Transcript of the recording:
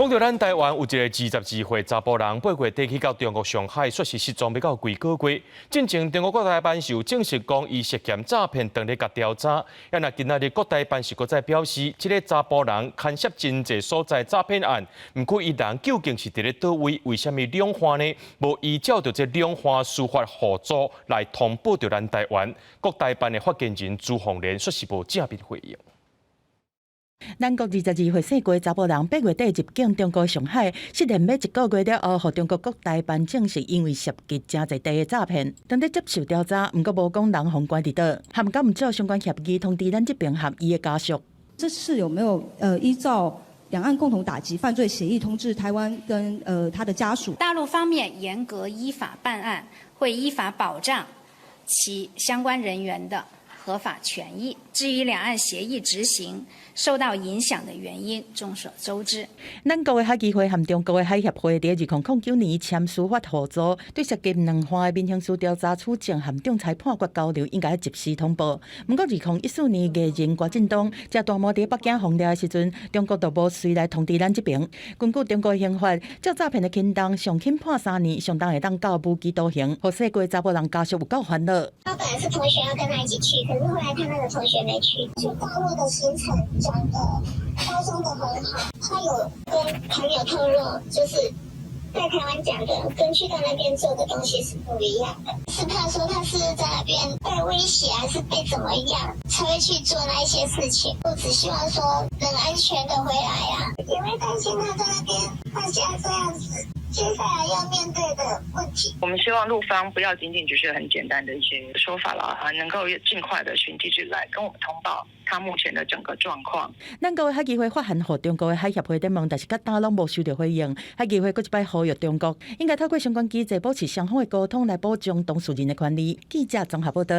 讲到咱台湾有一个22岁查甫人8月底去到中国上海学习失踪，要到几个月。进前中国国台办是有证实讲伊涉嫌诈骗，当咧甲调查。若今仔日国台办是搁再表示，这个查甫人牵涉真济所在诈骗案，毋过伊人究竟是伫咧倒位？为虾米两化呢？无依照着这两化司法互助来通报着咱台湾。国台办的发言人朱凤莲说是无正面回应。咱国22岁姓郭的查甫人8月底入境中国上海，失联要1个月了后，互中国国台办证实因为涉及真侪地的诈骗，当在接受调查，毋过无讲人互关伫倒，含敢毋做相关协议通知咱这边合伊的家属。这次有没有依照两岸共同打击犯罪协议通知台湾跟他的家属？大陆方面严格依法办案，会依法保障其相关人员的合法权益。至于两岸协议执行受到影响的原因，众所周知。咱国的海基会和中国的海协会伫2009年签司法合作，对涉及两方的民刑事调查处境和仲裁判决交流，应该及时通报。不过2014年艺人郭振东在大摩伫北京封掠的时阵，中国就无随来通知咱这边。根据中国刑法，照诈骗的轻重，上轻判3年，上重会当告无期徒刑。互细个查甫人家属有够烦恼。他本来是同学要跟他一起去，可是后来他那个同学没去。去大陆的行程讲的包装的很好，他有跟朋友透露，就是在台湾讲的跟去到那边做的东西是不一样的，是怕说他是在那边被威胁还是被怎么样才会去做那一些事情。我只希望说能安全的回来啊，也会担心他在那边大家这样子。接下来要面对的问题，我们希望陆方不要仅仅只是很简单的一些说法了，能够尽快的寻机制来跟我们通报他目前的整个状况。咱国的海基会发函予中国的海协会在问，但是甲打拢无收到回应。海基会搁一摆呼吁中国，应该透过相关机制保持双方的沟通，来保障当事人的权利。记者综合报道。